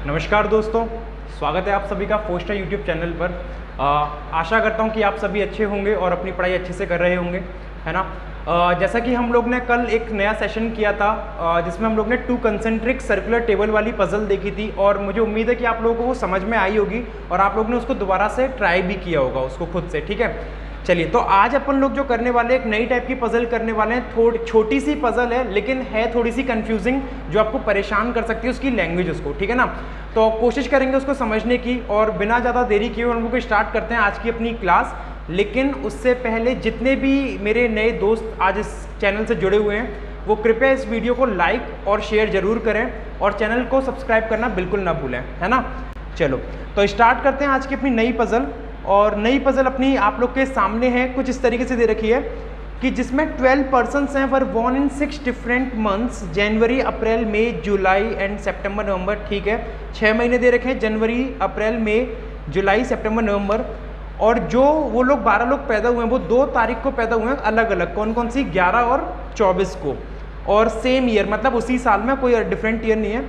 नमस्कार दोस्तों, स्वागत है आप सभी का फोस्टर यूट्यूब चैनल पर। आशा करता हूं कि आप सभी अच्छे होंगे और अपनी पढ़ाई अच्छे से कर रहे होंगे, है ना। जैसा कि हम लोग ने कल एक नया सेशन किया था जिसमें हम लोग ने 2 कंसेंट्रिक सर्कुलर टेबल वाली पजल देखी थी और मुझे उम्मीद है कि आप लोगों को वो समझ में आई होगी और आप लोग ने उसको दोबारा से ट्राई भी किया होगा उसको खुद से, ठीक है। चलिए, तो आज अपन लोग जो करने वाले एक नई टाइप की पजल करने वाले हैं। थोड़ी छोटी सी पजल है लेकिन है थोड़ी सी कंफ्यूजिंग, जो आपको परेशान कर सकती है उसकी लैंग्वेज उसको, ठीक है ना। तो कोशिश करेंगे उसको समझने की और बिना ज़्यादा देरी किए हम लोग स्टार्ट करते हैं आज की अपनी क्लास। लेकिन उससे पहले जितने भी मेरे नए दोस्त आज इस चैनल से जुड़े हुए हैं वो कृपया इस वीडियो को लाइक और शेयर जरूर करें और चैनल को सब्सक्राइब करना बिल्कुल ना भूलें, है ना। चलो, तो स्टार्ट करते हैं आज की अपनी नई पजल। और नई पजल अपनी आप लोग के सामने है, कुछ इस तरीके से दे रखी है कि जिसमें 12 पर्सन्स हैं were born in 6 different months, January, April, May, July and September, November, ठीक है। 6 महीने दे रखे हैं, जनवरी, अप्रैल, मई, जुलाई, सितंबर, नवंबर। और जो वो लोग 12 लोग पैदा हुए हैं वो 2 तारीख को पैदा हुए हैं, अलग अलग। कौन कौन सी? 11 और 24 को, और सेम ईयर, मतलब उसी साल में, कोई डिफरेंट ईयर नहीं है।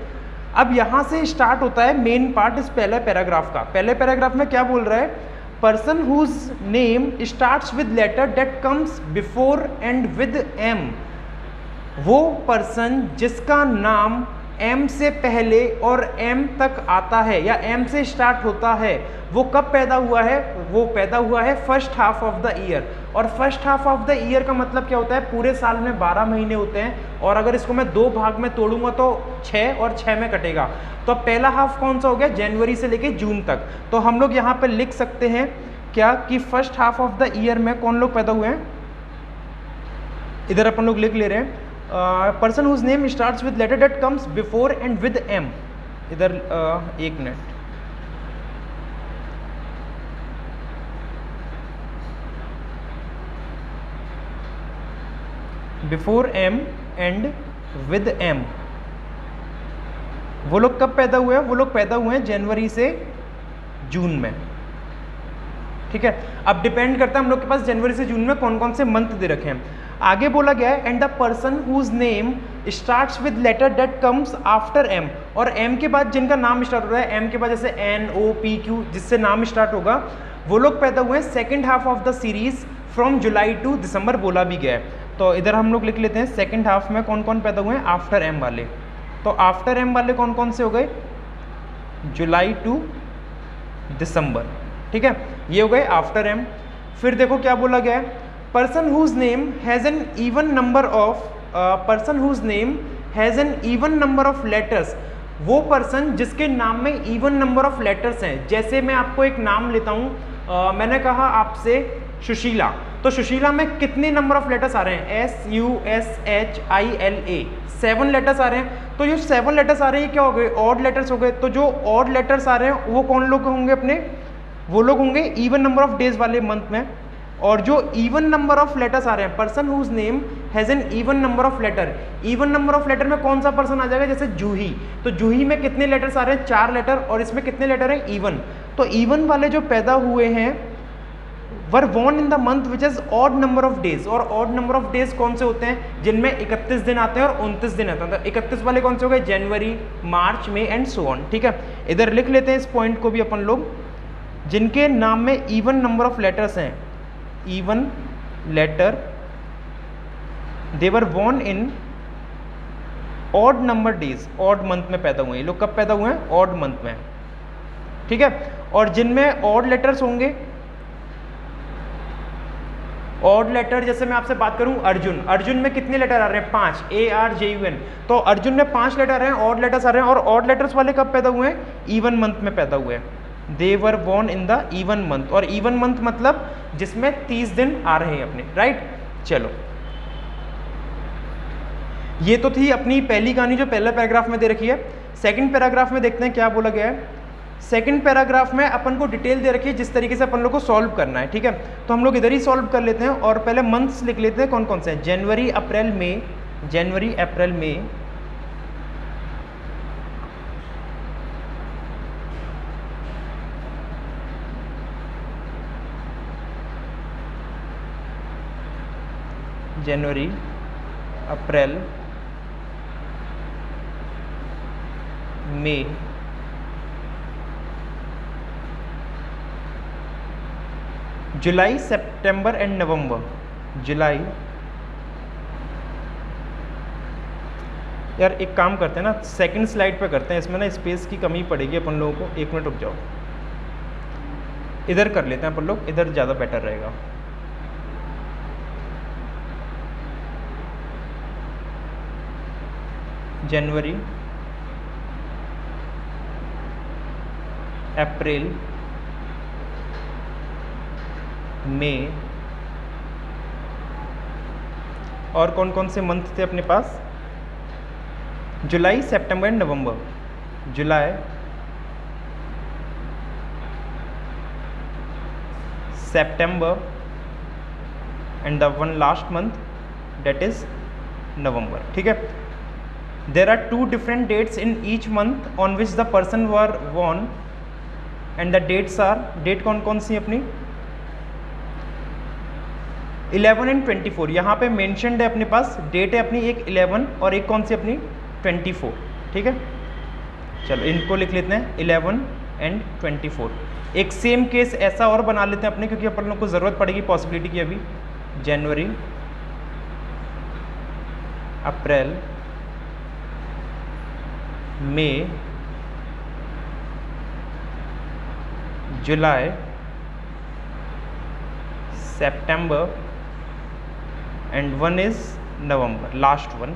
अब यहाँ से स्टार्ट होता है मेन पार्ट इस पहले पैराग्राफ का। पहले पैराग्राफ में क्या बोल रहा है? Person whose name starts with letter that comes before and with M. वो पर्सन जिसका नाम एम से पहले और एम तक आता है या एम से स्टार्ट होता है, वो कब पैदा हुआ है? वो पैदा हुआ है first half of the year. और first half of the year का मतलब क्या होता है? पूरे साल में 12 महीने होते हैं और अगर इसको मैं 2 भाग में तोड़ूंगा तो 6 और 6 में कटेगा। तो पहला हाफ कौन सा हो गया? जनवरी से लेके जून तक। तो हम लोग यहाँ पे लिख सकते हैं क्या कि first half of the year में कौन लोग पैदा हुए हैं? इधर अपन लोग लिख ले रहे हैं person whose name starts with letter that comes before and with M. इधर 1 minute, before M and with M. वो लोग कब पैदा हुए हैं? वो लोग पैदा हुए हैं जनवरी से जून में, ठीक है। अब डिपेंड करता है हम लोग के पास जनवरी से जून में कौन कौन से मंथ दे रखे हैं। आगे बोला गया है and the person whose name starts with letter that comes after M. और एम के बाद जिनका नाम स्टार्ट हो रहा है, एम के बाद जैसे एन, ओ, पी, क्यू, जिससे नाम स्टार्ट होगा, वो लोग पैदा हुए हैं second half of the series from July to December, बोला भी गया है। तो इधर हम लोग लिख लेते हैं सेकेंड हाफ में कौन कौन पैदा हुए हैं आफ्टर एम वाले। तो आफ्टर एम वाले कौन कौन से हो गए? जुलाई टू दिसंबर, ठीक है, ये हो गए आफ्टर एम। फिर देखो क्या बोला गया है, person whose name has an even number of, person whose name has an even number of letters. वो पर्सन जिसके नाम में इवन नंबर ऑफ लेटर्स हैं। जैसे मैं आपको एक नाम लेता हूँ, मैंने कहा आपसे सुशीला, तो सुशीला में कितने नंबर ऑफ लेटर्स आ रहे हैं? SUSHILA, 7 लेटर्स आ रहे हैं। तो जो 7 लेटर्स आ रहे हैं क्या हो गए? ऑड लेटर्स हो गए। तो जो ऑड लेटर्स आ रहे हैं वो कौन लोग होंगे अपने? वो लोग होंगे इवन नंबर ऑफ डेज वाले मंथ में। और जो इवन नंबर ऑफ लेटर्स आ रहे हैं, person whose name has an even number of letter. Even number of letter में कौन सा पर्सन आ जाएगा? जैसे जूही, तो जूही में कितने लेटर्स आ रहे हैं? 4 लेटर, और इसमें कितने लेटर हैं? इवन। तो इवन वाले जो पैदा हुए हैं were born in the month which is odd number of days. और ऑड नंबर ऑफ डेज कौन से होते हैं? जिनमें 31 दिन आते हैं और 29 दिन आते हैं। तो 31 वाले कौन से हो गए? जनवरी, मार्च, मई एंड सो ऑन, ठीक है। इधर लिख लेते हैं इस पॉइंट को भी अपन लोग, जिनके नाम में इवन नंबर ऑफ लेटर्स हैं, even letter, they were born in odd number days, odd month में पैदा हुए। ये लोग कब पैदा हुए हैं? ऑड मंथ में, ठीक है। और जिनमें ऑड लेटर्स होंगे, ऑड लेटर, जैसे मैं आपसे बात करूं अर्जुन, अर्जुन में कितने लेटर आ रहे हैं? 5, ARJUN। तो अर्जुन में 5 लेटर हैं, ऑड लेटर्स आ रहे हैं। और ऑड लेटर्स वाले कब पैदा हुए हैं? इवन मंथ में पैदा हुए हैं। They were born in the even month. और इवन मंथ मतलब जिसमें 30 दिन आ रहे हैं अपने, राइट। चलो, ये तो थी अपनी पहली कहानी जो पहले पैराग्राफ में दे रखी है। सेकंड पैराग्राफ में देखते हैं क्या बोला गया है। सेकंड पैराग्राफ में अपन को डिटेल दे रखी है जिस तरीके से अपन लोग को सॉल्व करना है, ठीक है। तो हम लोग इधर ही सॉल्व कर लेते हैं और पहले मंथ्स लिख लेते हैं कौन कौन से हैं। जनवरी, April, May, January, April, May, January, April, May July, September and November. जुलाई, यार एक काम करते हैं ना, सेकंड स्लाइड पे करते हैं, इसमें ना स्पेस की कमी पड़ेगी अपन लोगों को। 1 मिनट रुक जाओ, इधर कर लेते हैं अपन लोग, इधर ज़्यादा बेटर रहेगा। जनवरी, अप्रैल, मई, और कौन कौन से मंथ थे अपने पास? July, September and November. July, September and the one last month that is November. ठीक है, there are 2 different dates in each month on which the person were born and the dates are, date कौन कौन सी अपनी? 11 and 24। यहाँ पे mentioned है अपने पास, date है अपनी एक 11 और एक कौन सी अपनी? 24। ठीक है, चलो इनको लिख लेते हैं 11 एंड 24। एक सेम केस ऐसा और बना लेते हैं अपने, क्योंकि अपन लोग को ज़रूरत पड़ेगी पॉसिबिलिटी की अभी। जनवरी, April, May, July, September and one is November, last one,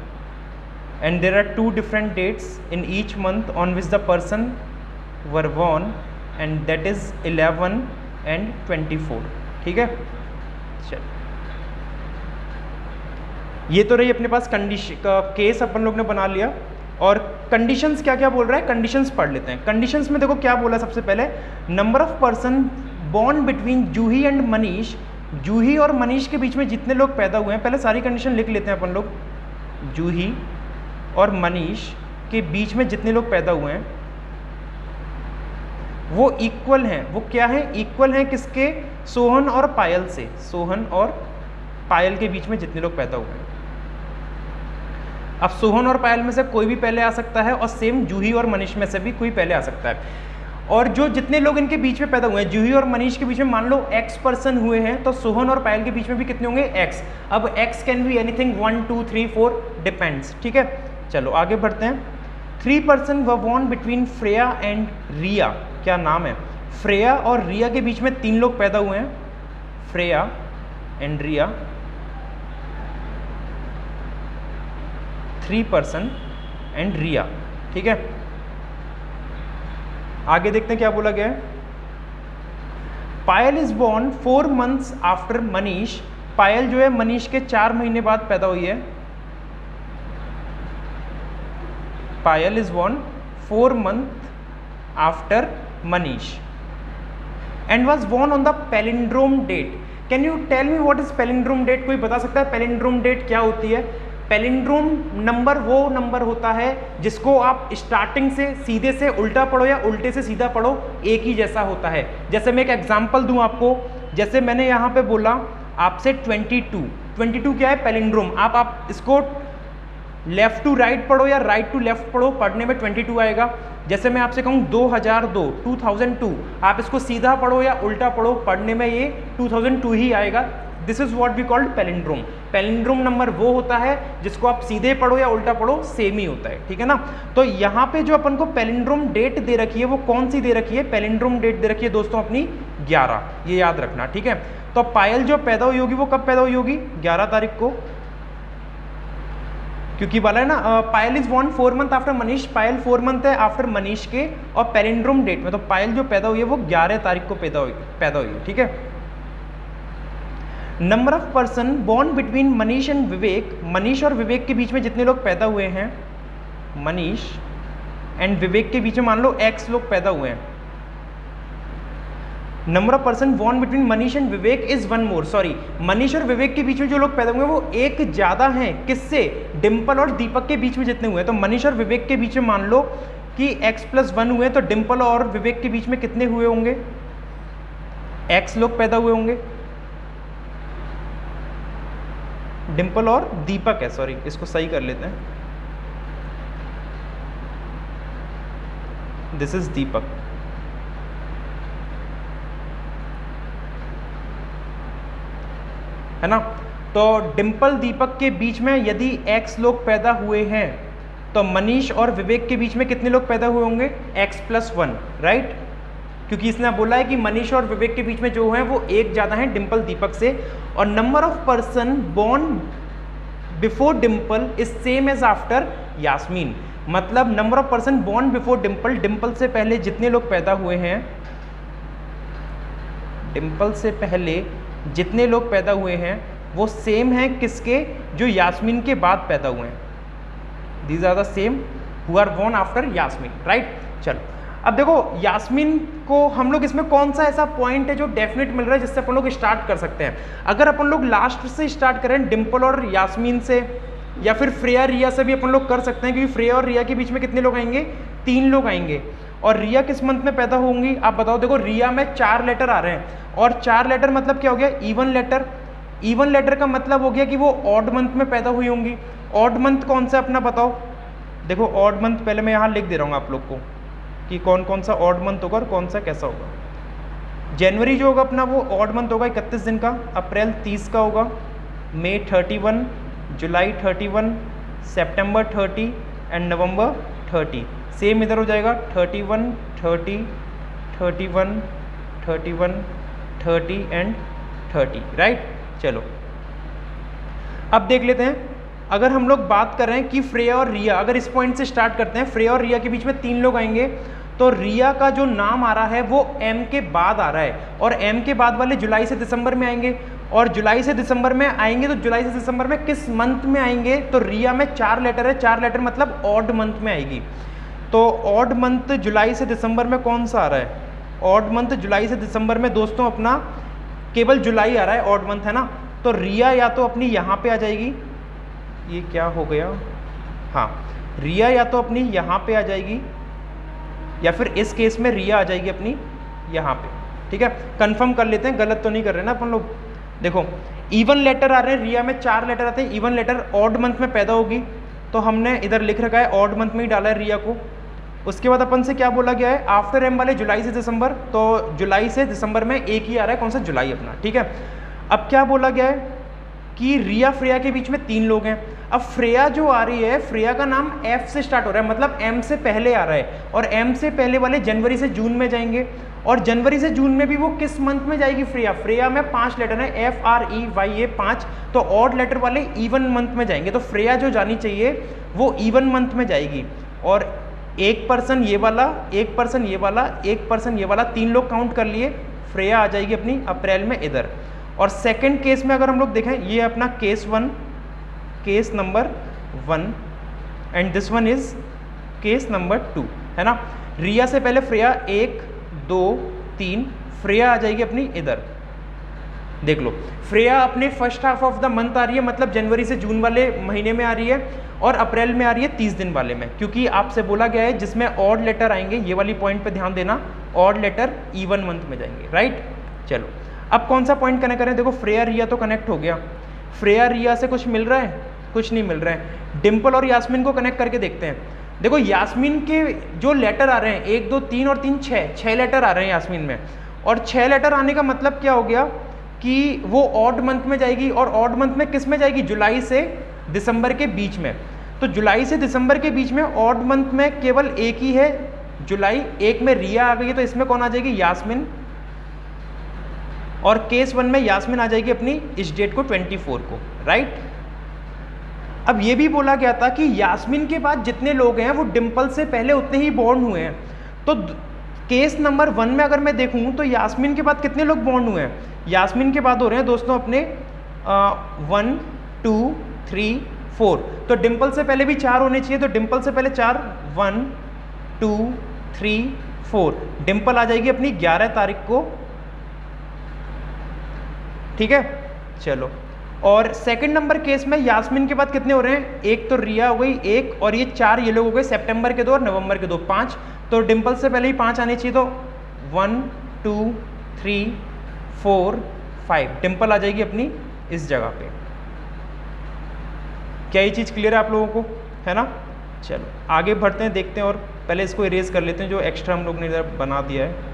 and there are 2 different dates in each month on which the person were born and that is 11 and 24। ठीक है, चल ये तो रही अपने पास कंडीशन का केस अपन लोग ने बना लिया। और कंडीशंस क्या क्या बोल रहा है, कंडीशंस पढ़ लेते हैं। कंडीशंस में देखो क्या बोला सबसे पहले, number of person born between Juhi and Manish. Juhi और मनीष के बीच में जितने लोग पैदा हुए हैं, पहले सारी कंडीशन लिख लेते हैं अपन लोग। जूही और मनीष के बीच में जितने लोग पैदा हुए हैं वो इक्वल हैं। वो क्या है? इक्वल हैं किसके? सोहन और पायल से। सोहन और पायल के बीच में जितने लोग पैदा हुए हैं। अब सोहन और पायल में से कोई भी पहले आ सकता है और सेम जूही और मनीष में से भी कोई पहले आ सकता है। और जो जितने लोग इनके बीच में पैदा हुए हैं, जूही और मनीष के बीच में मान लो x पर्सन हुए हैं, तो सोहन और पायल के बीच में भी कितने होंगे? x। अब x can be anything 1 2 3 4 depends. ठीक है, चलो आगे बढ़ते हैं। 3 person were born between Freya and Riya. क्या नाम है? फ्रेया और रिया के बीच में 3 लोग पैदा हुए हैं। Freya and Riya, 3 person and Riya. ठीक है, आगे देखते हैं क्या बोला गया है। Payal is born 4 months after Manish. Payal जो है मनीष के 4 महीने बाद पैदा हुई है। Payal is born 4 months after Manish and was born on the palindrome date. Can you tell me what is palindrome date? कोई बता सकता है पैलिंड्रोम डेट क्या होती है? पैलिंड्रोम नंबर वो नंबर होता है जिसको आप स्टार्टिंग से सीधे से उल्टा पढ़ो या उल्टे से सीधा पढ़ो, एक ही जैसा होता है। जैसे मैं एक एग्जांपल दूं आपको, जैसे मैंने यहाँ पे बोला आपसे 22 क्या है? पैलिंड्रोम। आप इसको लेफ्ट टू राइट पढ़ो या राइट टू लेफ्ट पढ़ो, पढ़ने में 22 आएगा। जैसे मैं आपसे कहूँ 2002, आप इसको सीधा पढ़ो या उल्टा पढ़ो, पढ़ने में ये 2002 ही आएगा। This is what we called palindrome. Palindrome number वो होता है जिसको आप सीधे पढ़ो या उल्टा पढ़ो, सेम ही होता है। ठीक है ना? तो यहाँ पे जो अपन को पैलिंड्रोम डेट दे रखी है वो कौन सी दे रखी है? पैलिंड्रोम डेट दे रखी है दोस्तों अपनी 11, ये याद रखना। ठीक है, तो पायल जो पैदा हुई होगी वो कब पैदा हुई होगी? 11 तारीख को, क्योंकि बोला है ना Payal is born 4 months after Manish. Payal 4 months है आफ्टर मनीष के, और पैलिंड्रोम डेट में तो पायल जो पैदा हुई है वो 11 तारीख को पैदा हुई है। ठीक है, number of person born between Manish and Vivek. Manish और विवेक के बीच में जितने लोग पैदा हुए हैं, मनीष एंड विवेक के बीच में मान लो x लोग पैदा हुए हैं। Number of person born between Manish and Vivek is 1 more। Sorry, Manish और विवेक के बीच में जो लोग पैदा हुए हैं वो एक ज्यादा हैं। किससे? डिम्पल और दीपक के बीच में जितने हुए हैं। तो मनीष और विवेक के बीच में मान लो कि x+1 हुए, तो डिम्पल और विवेक के बीच में कितने हुए होंगे? x लोग पैदा हुए होंगे। डिम्पल और दीपक है, सॉरी इसको सही कर लेते हैं, दिस इज दीपक। है ना। तो डिम्पल दीपक के बीच में यदि x लोग पैदा हुए हैं तो मनीष और विवेक के बीच में कितने लोग पैदा हुए होंगे, x+1, राइट। क्योंकि इसने बोला है कि मनीष और विवेक के बीच में जो है वो एक ज़्यादा है डिम्पल दीपक से। और number of person born before Dimple is same as after Yasmin, मतलब number of person born before Dimple, Dimple से पहले जितने लोग पैदा हुए हैं, डिम्पल से पहले जितने लोग पैदा हुए हैं वो सेम है किसके, जो यास्मीन के बाद पैदा हुए हैं। These are the same who are born after Yasmin, right. चलो अब देखो यास्मीन को हम लोग इसमें कौन सा ऐसा पॉइंट है जो डेफिनेट मिल रहा है जिससे अपन लोग स्टार्ट कर सकते हैं। अगर अपन लोग लास्ट से स्टार्ट करें डिम्पल और यास्मीन से, या फिर श्रेया रिया से भी अपन लोग कर सकते हैं, क्योंकि श्रेया और रिया के बीच में कितने लोग आएंगे, 3 लोग आएंगे। और रिया किस मंथ में पैदा होंगी आप बताओ। देखो रिया में 4 लेटर आ रहे हैं, और 4 लेटर मतलब क्या हो गया, इवन लेटर। इवन लेटर का मतलब हो गया कि वो ऑड मंथ में पैदा हुई होंगी। ऑड मंथ कौन सा अपना बताओ। देखो ऑड मंथ पहले मैं यहाँ लिख दे रहा हूँ आप लोग को कि कौन कौन सा ऑड मंथ होगा और कौन सा कैसा होगा। जनवरी जो होगा अपना वो ऑड मंथ होगा 31 दिन का, अप्रैल 30 का होगा, मई 31, जुलाई 31, सितंबर 30 एंड नवंबर 30। सेम इधर हो जाएगा 31, 30, 31, 31, 30 एंड 30, राइट। चलो अब देख लेते हैं, अगर हम लोग बात कर रहे हैं कि श्रेया और रिया, अगर इस पॉइंट से स्टार्ट करते हैं, श्रेया और रिया के बीच में 3 लोग आएंगे, तो रिया का जो नाम आ रहा है वो एम के बाद आ रहा है, और एम के बाद वाले जुलाई से दिसंबर में आएंगे, और जुलाई से दिसंबर में आएंगे तो जुलाई से दिसंबर में किस मंथ में आएंगे, तो रिया में 4 लेटर है, 4 लेटर मतलब ऑड मंथ में आएगी। तो ऑड मंथ जुलाई से दिसंबर में कौन सा आ रहा है, ऑड मंथ जुलाई से दिसंबर में दोस्तों अपना केवल जुलाई आ रहा है, ऑड मंथ है ना। तो रिया या तो अपनी यहाँ पे आ जाएगी, ये क्या हो गया, हाँ रिया या तो अपनी यहाँ पे आ जाएगी, या फिर इस केस में रिया आ जाएगी अपनी यहाँ पे, ठीक है। कंफर्म कर लेते हैं, गलत तो नहीं कर रहे ना अपन लोग। देखो इवन लेटर आ रहे हैं, रिया में 4 लेटर आते हैं, इवन लेटर ऑड मंथ में पैदा होगी, तो हमने इधर लिख रखा है ऑड मंथ में ही डाला है रिया को। उसके बाद अपन से क्या बोला गया है, आफ्टर एम वाले जुलाई से दिसंबर, तो जुलाई से दिसंबर में एक ही आ रहा है, कौन सा, जुलाई अपना, ठीक है। अब क्या बोला गया है कि रिया श्रेया के बीच में 3 लोग हैं। अब श्रेया जो आ रही है, श्रेया का नाम एफ से स्टार्ट हो रहा है, मतलब एम से पहले आ रहा है, और एम से पहले वाले जनवरी से जून में जाएंगे, और जनवरी से जून में भी वो किस मंथ में जाएगी श्रेया, श्रेया में 5 लेटर है, FREYA 5, तो ऑड लेटर वाले इवन मंथ में जाएंगे, तो श्रेया जो जानी चाहिए वो इवन मंथ में जाएगी। और एक पर्सन ये वाला, एक पर्सन ये वाला, एक पर्सन ये वाला, 3 लोग काउंट कर लिए, श्रेया आ जाएगी अपनी अप्रैल में इधर। और सेकंड केस में अगर हम लोग देखें, ये अपना case 1, case number 1, and this one is case number 2, है ना। रिया से पहले श्रेया 1, 2, 3, श्रेया आ जाएगी अपनी इधर। देख लो श्रेया अपने first half of the month आ रही है, मतलब जनवरी से जून वाले महीने में आ रही है, और अप्रैल में आ रही है 30 दिन वाले में, क्योंकि आपसे बोला गया है जिसमें ऑड लेटर आएंगे, ये वाली पॉइंट पे ध्यान देना, ऑड लेटर इवन मंथ में जाएंगे, राइट। चलो अब कौन सा पॉइंट कनेक्ट करें, देखो श्रेया रिया तो कनेक्ट हो गया, श्रेया रिया से कुछ मिल रहा है, कुछ नहीं मिल रहा है। डिम्पल और यास्मीन को कनेक्ट करके देखते हैं। देखो यास्मीन के जो लेटर आ रहे हैं 1, 2, 3 और 3 6 लेटर आ रहे हैं यास्मीन में, और 6 लेटर आने का मतलब क्या हो गया कि वो ऑड मंथ में जाएगी, और ऑड मंथ में किस में जाएगी, जुलाई से दिसंबर के बीच में। तो जुलाई से दिसंबर के बीच में ऑड मंथ में केवल एक ही है जुलाई, एक में रिया आ गई है, तो इसमें कौन आ जाएगी, यास्मीन। और केस 1 में यास्मीन आ जाएगी अपनी इस डेट को 24 को, राइट। अब ये भी बोला गया था कि यास्मीन के बाद जितने लोग हैं वो डिम्पल से पहले उतने ही बॉर्न हुए हैं। तो केस नंबर 1 में अगर मैं देखूं तो यास्मीन के बाद कितने लोग बॉर्न हुए हैं, यास्मीन के बाद हो रहे हैं दोस्तों अपने 1, 2, 3, 4, तो डिम्पल से पहले भी 4 होने चाहिए, तो डिम्पल से पहले 4, 1, 2, 3, 4, डिम्पल आ जाएगी अपनी 11 तारीख को, ठीक है। चलो और सेकंड नंबर केस में यास्मीन के बाद कितने हो रहे हैं, एक तो रिया हो गई 1, और ये 4 ये लोग हो गए, सितंबर के 2 और नवंबर के 2, 5, तो डिम्पल से पहले ही 5 आने चाहिए, तो 1, 2, 3, 4, 5 डिम्पल आ जाएगी अपनी इस जगह पे। क्या ये चीज़ क्लियर है आप लोगों को, है ना। चलो आगे बढ़ते हैं, देखते हैं, और पहले इसको इरेज कर लेते हैं जो एक्स्ट्रा हम लोग ने इधर बना दिया है।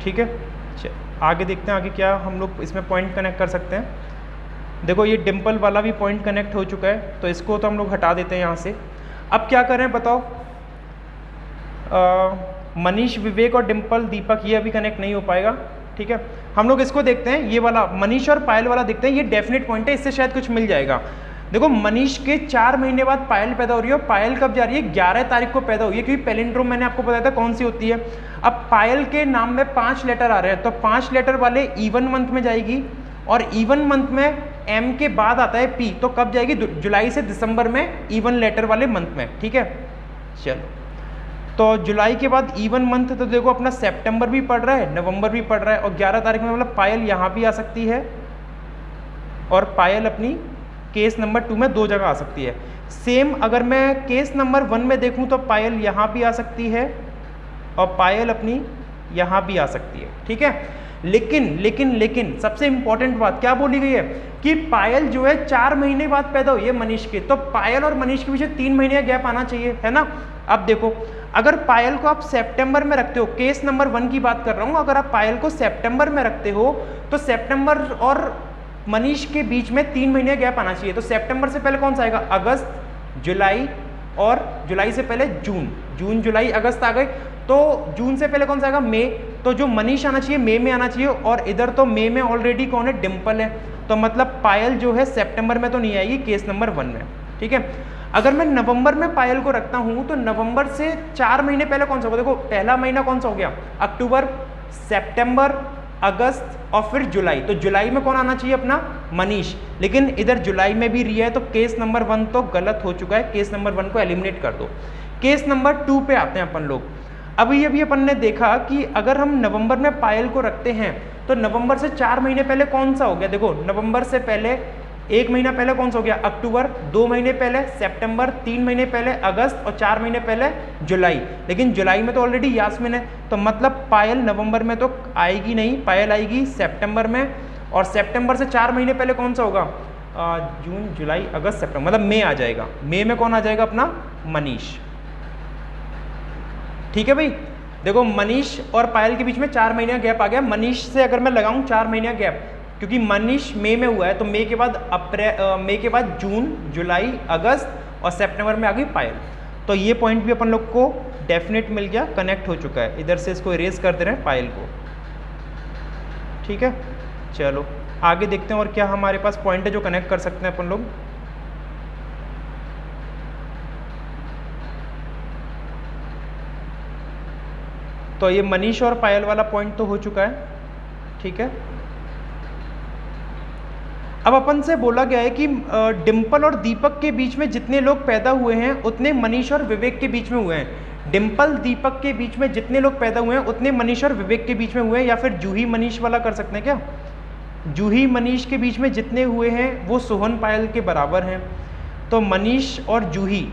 ठीक है, आगे देखते हैं आगे क्या हम लोग इसमें पॉइंट कनेक्ट कर सकते हैं। देखो ये डिम्पल वाला भी पॉइंट कनेक्ट हो चुका है, तो इसको तो हम लोग हटा देते हैं यहाँ से। अब क्या करें बताओ, मनीष, विवेक और डिम्पल, दीपक, ये अभी कनेक्ट नहीं हो पाएगा। ठीक है, हम लोग इसको देखते हैं, ये वाला मनीष और पायल वाला देखते हैं, ये डेफिनेट पॉइंट है, इससे शायद कुछ मिल जाएगा। देखो मनीष के 4 महीने बाद पायल पैदा हो रही है, और पायल कब जा रही है, 11 तारीख को पैदा हुई है, क्योंकि पैलिंड्रोम मैंने आपको बताया था कौन सी होती है। अब पायल के नाम में 5 लेटर आ रहे हैं, तो 5 लेटर वाले इवन मंथ में जाएगी, और इवन मंथ में एम के बाद आता है पी, तो कब जाएगी, जुलाई से दिसंबर में इवन लेटर वाले मंथ में। ठीक है, चलो, तो जुलाई के बाद इवन मंथ, तो देखो अपना सितंबर भी पड़ रहा है, नवंबर भी पड़ रहा है, और 11 तारीख में मतलब पायल यहाँ भी आ सकती है, और पायल अपनी केस नंबर 2 में 2 जगह आ सकती है। सेम अगर मैं केस नंबर 1 में देखूं तो पायल यहाँ भी आ सकती है, और पायल अपनी यहाँ भी आ सकती है। ठीक है, लेकिन सबसे इंपॉर्टेंट बात क्या बोली गई है कि पायल जो है 4 महीने बाद पैदा हुई है मनीष के, तो पायल और मनीष के पीछे 3 महीने का गैप आना चाहिए, है ना। अब देखो, अगर पायल को आप सितंबर में रखते हो, केस नंबर 1 की बात कर रहा हूँ, अगर आप पायल को सितंबर में रखते हो तो सितंबर और मनीष के बीच में 3 महीने का गैप आना चाहिए। तो सितंबर से पहले कौन सा आएगा, अगस्त, जुलाई, और जुलाई से पहले जून, जुलाई, अगस्त आ गए, तो जून से पहले कौन सा आएगा, मई, तो जो मनीष आना चाहिए मई में आना चाहिए, और इधर तो मई में ऑलरेडी कौन है, डिम्पल है, तो मतलब पायल जो है सितंबर में तो नहीं आएगी केस नंबर 1 में। ठीक है, अगर मैं नवंबर में पायल को रखता हूं तो नवंबर से 4 महीने पहले कौन सा होगा, देखो पहला महीना कौन सा हो गया, अक्टूबर, सितंबर, अगस्त और फिर जुलाई, तो जुलाई में कौन आना चाहिए, अपना मनीष, लेकिन इधर जुलाई में भी रिया है, तो केस नंबर 1 तो गलत हो चुका है, केस नंबर 1 को एलिमिनेट कर दो। केस नंबर 2 पे आते हैं अपन लोग। अभी अपन ने देखा कि अगर हम नवंबर में पायल को रखते हैं तो नवंबर से 4 महीने पहले कौन सा हो गया, देखो नवंबर से पहले 1 महीना पहले कौन सा हो गया, अक्टूबर, 2 महीने पहले सितंबर, 3 महीने पहले अगस्त, और 4 महीने पहले जुलाई, लेकिन जुलाई में तो ऑलरेडी यास्मिन है, तो मतलब पायल नवंबर में तो आएगी नहीं, पायल आएगी सितंबर में, और सितंबर से 4 महीने पहले कौन सा होगा, जून, जुलाई, अगस्त, सितंबर, मतलब मई आ जाएगा, मई में कौन आ जाएगा, अपना मनीष। ठीक है भाई, देखो मनीष और पायल के बीच में 4 महीने का गैप आ गया। मनीष से अगर मैं लगाऊं 4 महीने का गैप, क्योंकि मनीष मई में हुआ है, तो मई के बाद जून, जुलाई, अगस्त और सितंबर में आ गई पायल, तो ये पॉइंट भी अपन लोग को डेफिनेट मिल गया, कनेक्ट हो चुका है। इधर से इसको इरेज कर दे रहे हैं पायल को। ठीक है, चलो आगे देखते हैं और क्या हमारे पास पॉइंट है जो कनेक्ट कर सकते हैं अपन लोग। तो ये मनीष और पायल वाला पॉइंट तो हो चुका है। ठीक है, अब अपन से बोला गया है कि डिम्पल और दीपक के बीच में जितने लोग पैदा हुए हैं उतने मनीष और विवेक के बीच में हुए हैं। डिम्पल दीपक के बीच में जितने लोग पैदा हुए हैं उतने मनीष और विवेक के बीच में हुए हैं, या फिर जूही मनीष वाला कर सकते हैं क्या, जूही मनीष के बीच में जितने हुए हैं वो सोहन पायल के बराबर हैं। तो मनीष और जूही,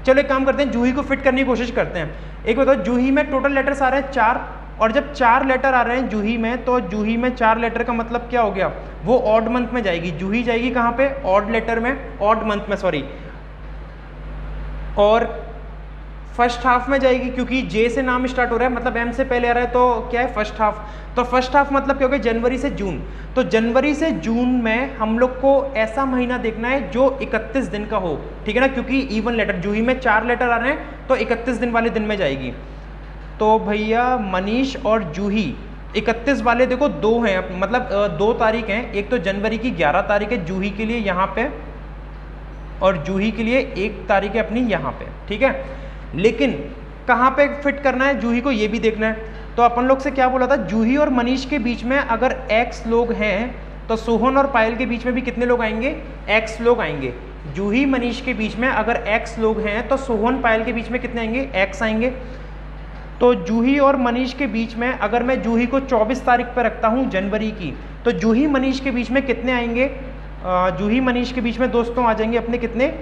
चलो एक काम करते हैं, जूही को फिट करने की कोशिश करते हैं। एक बताओ, जूही में टोटल लेटर्स आ रहे हैं 4, और जब 4 लेटर आ रहे हैं जूही में, तो जूही में 4 लेटर का मतलब क्या हो गया, वो ऑड मंथ में जाएगी। जूही जाएगी कहाँ पे, ऑड लेटर में, ऑड मंथ में सॉरी, और फर्स्ट हाफ में जाएगी, क्योंकि जे से नाम स्टार्ट हो रहा है, मतलब एम से पहले आ रहा है, तो क्या है फर्स्ट हाफ। तो फर्स्ट हाफ मतलब क्या हो गया, जनवरी से जून। तो जनवरी से जून में हम लोग को ऐसा महीना देखना है जो 31 दिन का हो, ठीक है ना, क्योंकि इवन लेटर, जूही में 4 लेटर आ रहे हैं तो 31 दिन वाले दिन में जाएगी। तो भैया मनीष और जूही 31 वाले देखो 2 हैं, मतलब 2 तारीख हैं, एक तो जनवरी की 11 तारीख है जूही के लिए यहाँ पे, और जूही के लिए 1 तारीख है अपनी यहाँ पे। ठीक है, लेकिन कहाँ पे फिट करना है जूही को, ये भी देखना है। तो अपन लोग से क्या बोला था, जूही और मनीष के बीच में अगर x लोग हैं तो सोहन और पायल के बीच में भी कितने लोग आएंगे, x लोग आएंगे। जूही मनीष के बीच में अगर x लोग हैं तो सोहन पायल के बीच में कितने आएंगे, x आएंगे। तो जूही और मनीष के बीच में अगर मैं जूही को 24 तारीख पर रखता हूँ जनवरी की, तो जूही मनीष के बीच में कितने आएंगे, जूही मनीष के बीच में दोस्तों आ जाएंगे अपने कितने,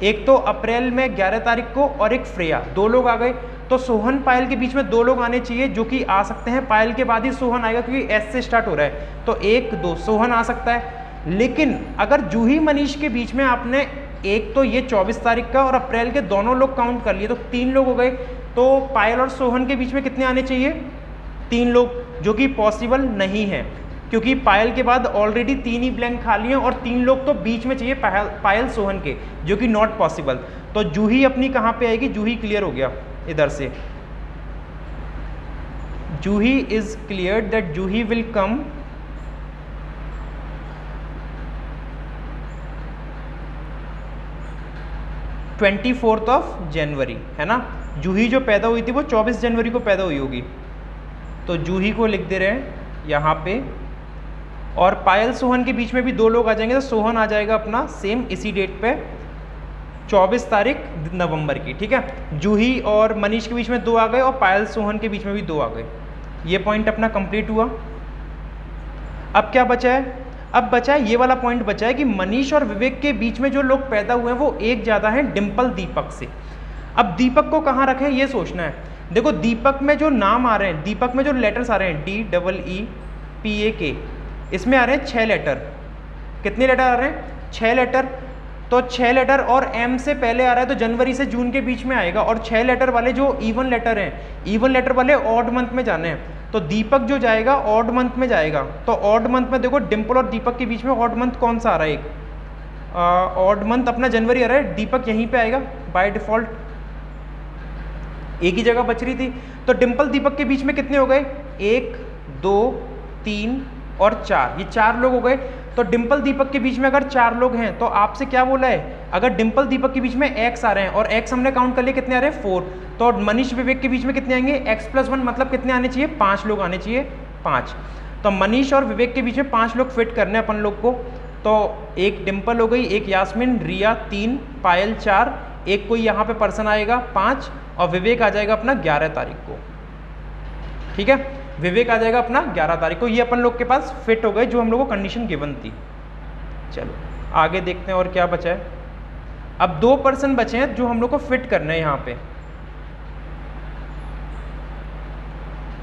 एक तो अप्रैल में 11 तारीख को, और एक फ्रेया, 2 लोग आ गए। तो सोहन पायल के बीच में 2 लोग आने चाहिए, जो कि आ सकते हैं, पायल के बाद ही सोहन आएगा क्योंकि एस से स्टार्ट हो रहा है, तो 1 2 सोहन आ सकता है। लेकिन अगर जूही मनीष के बीच में आपने एक तो ये 24 तारीख का और अप्रैल के दोनों लोग काउंट कर लिए, तो 3 लोग हो गए। तो पायल और सोहन के बीच में कितने आने चाहिए, 3 लोग, जो कि पॉसिबल नहीं है क्योंकि पायल के बाद ऑलरेडी 3 ही ब्लैंक खाली हैं और 3 लोग तो बीच में चाहिए पायल सोहन के, जो कि नॉट पॉसिबल। तो जूही अपनी कहाँ पे आएगी, जूही क्लियर हो गया इधर से, Juhi is clear that Juhi will come January, है ना। जूही जो पैदा हुई थी वो 24 जनवरी को पैदा हुई होगी, तो जूही को लिख दे रहे हैं यहाँ पे। और पायल सोहन के बीच में भी 2 लोग आ जाएंगे, तो सोहन आ जाएगा अपना सेम इसी डेट पे 24 तारीख नवंबर की, ठीक है। जूही और मनीष के बीच में 2 आ गए और पायल सोहन के बीच में भी 2 आ गए। ये पॉइंट अपना कंप्लीट हुआ। अब क्या बचा है, अब बचा है ये वाला पॉइंट बचा है कि मनीष और विवेक के बीच में जो लोग पैदा हुए हैं वो एक ज़्यादा है डिम्पल दीपक से। अब दीपक को कहाँ रखें ये सोचना है। देखो दीपक में जो नाम आ रहे हैं, दीपक में जो लेटर्स आ रहे हैं DEEPAK, इसमें आ रहे हैं 6 लेटर। कितने लेटर आ रहे हैं, 6 लेटर। तो 6 लेटर और M से पहले आ रहा है तो जनवरी से जून के बीच में आएगा, और 6 लेटर वाले जो इवन लेटर हैं, इवन लेटर वाले ऑड मंथ में जाने हैं। तो दीपक जो जाएगा ऑड मंथ में जाएगा। तो ऑड मंथ में देखो डिम्पल और दीपक के बीच में ऑड मंथ कौन सा आ रहा है, एक ऑड मंथ अपना जनवरी आ रहा है, दीपक यहीं पे आएगा बाय डिफॉल्ट, एक ही जगह बच रही थी। तो डिम्पल दीपक के बीच में कितने हो गए, 1 2 3 और 4, ये 4 लोग हो गए। तो डिम्पल दीपक के बीच में अगर 4 लोग हैं तो आपसे क्या बोला है, अगर डिम्पल दीपक के बीच में x आ रहे हैं और x हमने काउंट कर लिए कितने आ रहे हैं 4, तो मनीष विवेक के बीच में कितने आएंगे x+1, मतलब कितने आने चाहिए, 5 लोग आने चाहिए, 5। तो मनीष और विवेक के बीच में 5 लोग फिट करने अपन लोग को। तो एक डिम्पल हो गई, एक यास्मिन, रिया 3, पायल 4, एक कोई यहाँ पे पर्सन आएगा 5, और विवेक आ जाएगा अपना 11 तारीख को, ठीक है। विवेक आ जाएगा अपना 11 तारीख को। ये अपन लोग के पास फिट हो गए जो हम लोग को कंडीशन गिवन थी। चलो आगे देखते हैं और क्या बचा है। अब 2 पर्सन बचे हैं जो हम लोग को फिट करना है यहाँ पे।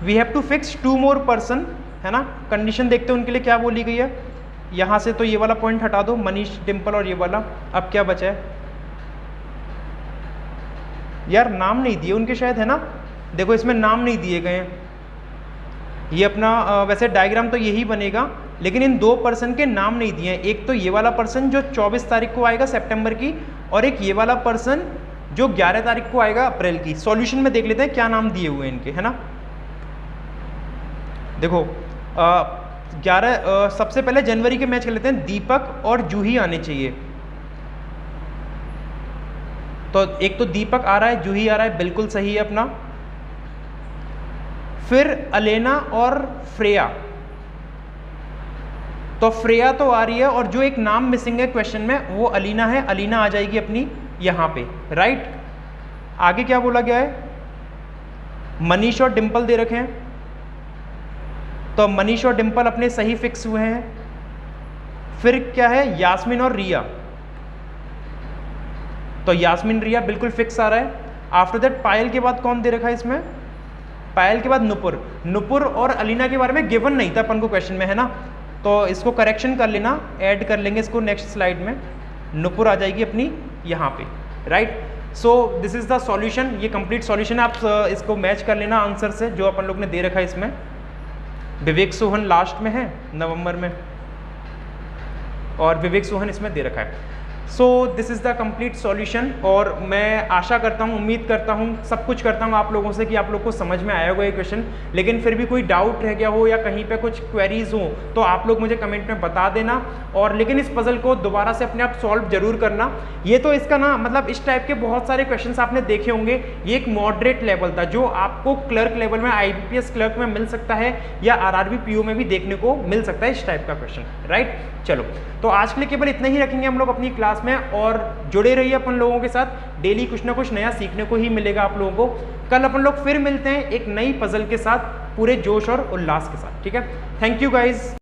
We have to fix 2 more person, है ना। कंडीशन देखते हैं उनके लिए क्या बोली गई है। यहाँ से तो ये वाला पॉइंट हटा दो, मनीष डिम्पल और ये वाला। अब क्या बचा है यार, नाम नहीं दिए उनके शायद, है ना। देखो इसमें नाम नहीं दिए गए हैं। ये अपना वैसे डायग्राम तो यही बनेगा, लेकिन इन 2 पर्सन के नाम नहीं दिए हैं। एक तो ये वाला पर्सन जो 24 तारीख को आएगा सितंबर की, और एक ये वाला पर्सन जो 11 तारीख को आएगा अप्रैल की। सॉल्यूशन में देख लेते हैं क्या नाम दिए हुए हैं इनके, है ना। देखो 11 सबसे पहले जनवरी के मैच कर लेते हैं। दीपक और जूही आने चाहिए। तो एक तो दीपक आ रहा है, जूही आ रहा है, बिल्कुल सही है अपना। फिर अलेना और फ्रेया, तो फ्रेया तो आ रही है, और जो एक नाम मिसिंग है क्वेश्चन में वो अलीना है, अलीना आ जाएगी अपनी यहाँ पे, राइट। आगे क्या बोला गया है, मनीष और डिम्पल दे रखे हैं, तो मनीष और डिम्पल अपने सही फिक्स हुए हैं। फिर क्या है, यास्मिन और रिया, तो यास्मिन रिया बिल्कुल फिक्स आ रहा है। आफ्टर दैट पायल के बाद कौन दे रखा है इसमें, पायल के बाद नुपुर। नुपुर और अलीना के बारे में गिवन नहीं था अपन को क्वेश्चन में, है ना। तो इसको करेक्शन कर लेना, ऐड कर लेंगे इसको नेक्स्ट स्लाइड में। नुपुर आ जाएगी अपनी यहाँ पे, right. So this is the solution, ये कंप्लीट सॉल्यूशन है। आप इसको मैच कर लेना आंसर से जो अपन लोग ने दे रखा है इसमें। विवेक सोहन लास्ट में है नवंबर में, और विवेक सोहन इसमें दे रखा है। So this is the complete solution. और मैं आशा करता हूँ, उम्मीद करता हूँ, सब कुछ करता हूँ आप लोगों से कि आप लोग को समझ में आया होगा ये क्वेश्चन। लेकिन फिर भी कोई डाउट रह गया हो या कहीं पे कुछ क्वेरीज हो तो आप लोग मुझे कमेंट में बता देना। और लेकिन इस पजल को दोबारा से अपने आप सॉल्व जरूर करना। ये तो इसका ना मतलब इस टाइप के बहुत सारे क्वेश्चन आपने देखे होंगे। ये एक मॉडरेट लेवल था जो आपको क्लर्क लेवल में, IBPS क्लर्क में मिल सकता है या RRB PO में भी देखने को मिल सकता है इस टाइप का क्वेश्चन, राइट। चलो तो आज के लिए केवल इतना ही रखेंगे हम लोग अपनी क्लास में, और जुड़े रहिए अपन लोगों के साथ। डेली कुछ ना कुछ नया सीखने को ही मिलेगा आप लोगों को। कल अपन लोग फिर मिलते हैं एक नई पजल के साथ, पूरे जोश और उल्लास के साथ, ठीक है। Thank you guys.